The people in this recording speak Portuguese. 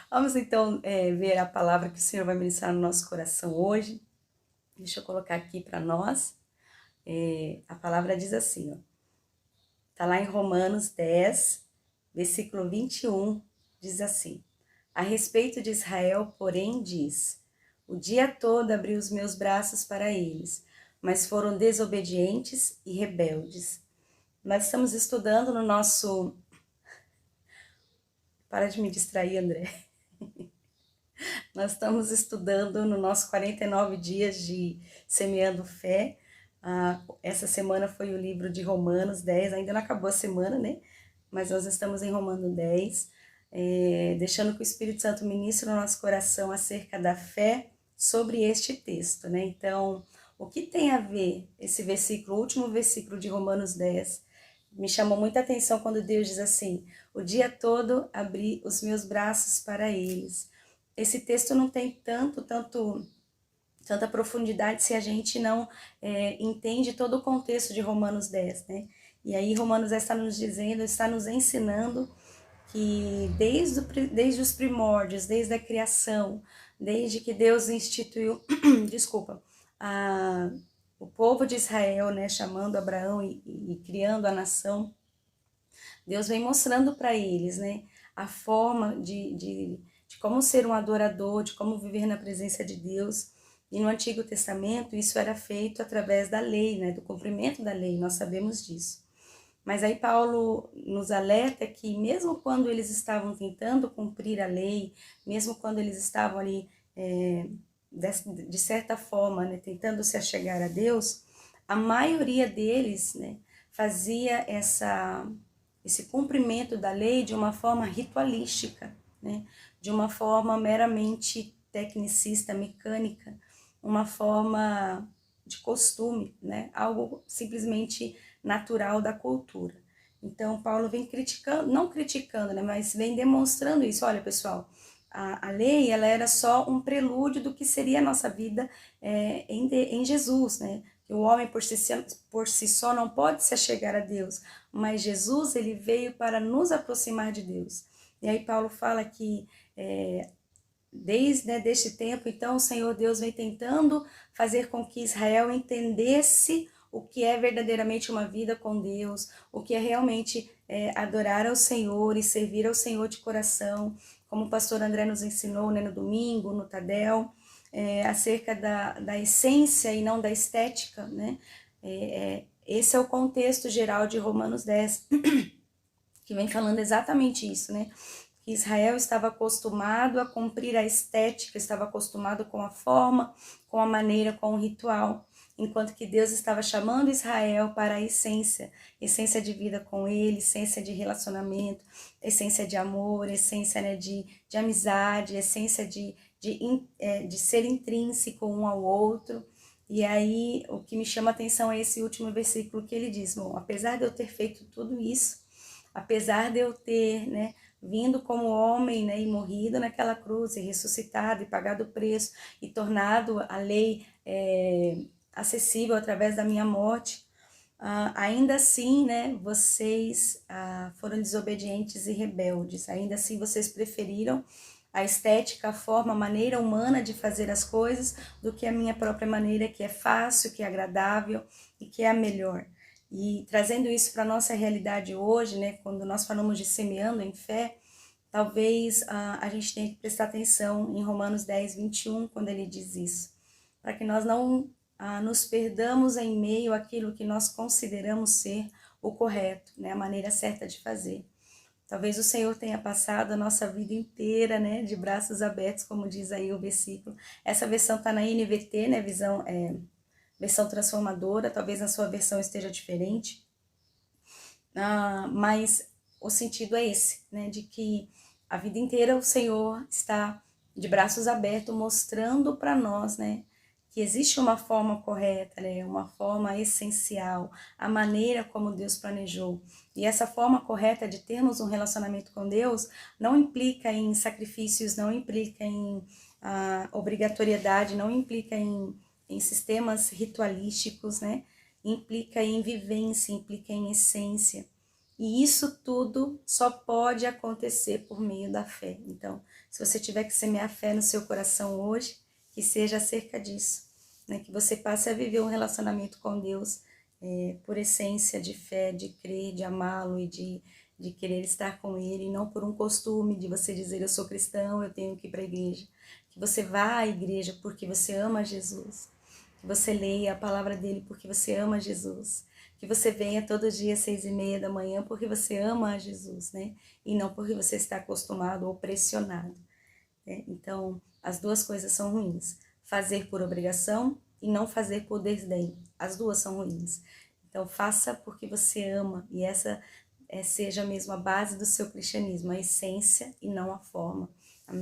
Vamos então ver a palavra que o Senhor vai ministrar no nosso coração hoje. Deixa eu colocar aqui para nós. A palavra diz assim, ó. Tá lá em Romanos 10, versículo 21, diz assim: A respeito de Israel, porém, diz: O dia todo abri os meus braços para eles, mas foram desobedientes e rebeldes. Nós estamos estudando no nosso... Para de me distrair, André. Nós estamos estudando no nosso 49 dias de Semeando Fé. Essa semana foi o livro de Romanos 10, ainda não acabou a semana, né? Mas nós estamos em Romanos 10, deixando que o Espírito Santo ministre no nosso coração acerca da fé sobre este texto, né? Então, o que tem a ver esse versículo, o último versículo de Romanos 10, me chamou muita atenção quando Deus diz assim: o dia todo abri os meus braços para eles. Esse texto não tem tanta profundidade se a gente não entende todo o contexto de Romanos 10, né? E aí Romanos 10 está nos dizendo, está nos ensinando que desde os primórdios, desde a criação, desde que Deus instituiu, desculpa, o povo de Israel, né, chamando Abraão e criando a nação, Deus vem mostrando para eles, né, a forma de como ser um adorador, de como viver na presença de Deus. E no Antigo Testamento isso era feito através da lei, né, do cumprimento da lei, nós sabemos disso. Mas aí Paulo nos alerta que mesmo quando eles estavam tentando cumprir a lei, mesmo quando eles estavam ali, de certa forma, né, tentando se achegar a Deus, a maioria deles, né, fazia esse cumprimento da lei de uma forma ritualística, né, de uma forma meramente tecnicista, mecânica, uma forma de costume, né, algo simplesmente natural da cultura. Então, Paulo vem criticando, não criticando, né, mas vem demonstrando isso. Olha, pessoal, a lei, ela era só um prelúdio do que seria a nossa vida em Jesus, né? Que o homem por si só não pode se achegar a Deus, mas Jesus, ele veio para nos aproximar de Deus. E aí Paulo fala que desde deste tempo, então, o Senhor Deus vem tentando fazer com que Israel entendesse o que é verdadeiramente uma vida com Deus, o que é realmente adorar ao Senhor e servir ao Senhor de coração, como o pastor André nos ensinou, né, no domingo, no Tadel, acerca da essência e não da estética, né? Esse é o contexto geral de Romanos 10, que vem falando exatamente isso, né? Que Israel estava acostumado a cumprir a estética, estava acostumado com a forma, com a maneira, com o ritual, enquanto que Deus estava chamando Israel para a essência de vida com ele, essência de relacionamento, essência de amor, essência, né, de amizade, essência de ser intrínseco um ao outro. E aí, o que me chama a atenção é esse último versículo que ele diz: bom, apesar de eu ter feito tudo isso, apesar de eu ter, né, vindo como homem, né, e morrido naquela cruz, e ressuscitado, e pagado o preço, e tornado a lei acessível através da minha morte, ainda assim, né, vocês foram desobedientes e rebeldes, ainda assim vocês preferiram a estética, a forma, a maneira humana de fazer as coisas, do que a minha própria maneira, que é fácil, que é agradável e que é a melhor. E trazendo isso para a nossa realidade hoje, né, quando nós falamos de semeando em fé, talvez a gente tenha que prestar atenção em Romanos 10, 21, quando ele diz isso, para que nós não nos perdamos em meio àquilo que nós consideramos ser o correto, né, a maneira certa de fazer. Talvez o Senhor tenha passado a nossa vida inteira, né, de braços abertos, como diz aí o versículo. Essa versão está na NVT, né, versão transformadora, talvez a sua versão esteja diferente, mas o sentido é esse, né, de que a vida inteira o Senhor está de braços abertos, mostrando para nós, né, que existe uma forma correta, né, uma forma essencial, a maneira como Deus planejou. E essa forma correta de termos um relacionamento com Deus não implica em sacrifícios, não implica em obrigatoriedade, não implica em sistemas ritualísticos, né? Implica em vivência, implica em essência. E isso tudo só pode acontecer por meio da fé. Então, se você tiver que semear fé no seu coração hoje, que seja acerca disso, né? Que você passe a viver um relacionamento com Deus por essência de fé, de crer, de amá-lo e de querer estar com Ele, e não por um costume de você dizer eu sou cristão, eu tenho que ir para a igreja. Que você vá à igreja porque você ama Jesus. Que você leia a palavra dele porque você ama Jesus. Que você venha todo dia às 6:30 da manhã porque você ama a Jesus, né? E não porque você está acostumado ou pressionado. Né? Então, as duas coisas são ruins. Fazer por obrigação e não fazer por desdém. As duas são ruins. Então, faça porque você ama. E essa seja mesmo a base do seu cristianismo, a essência e não a forma.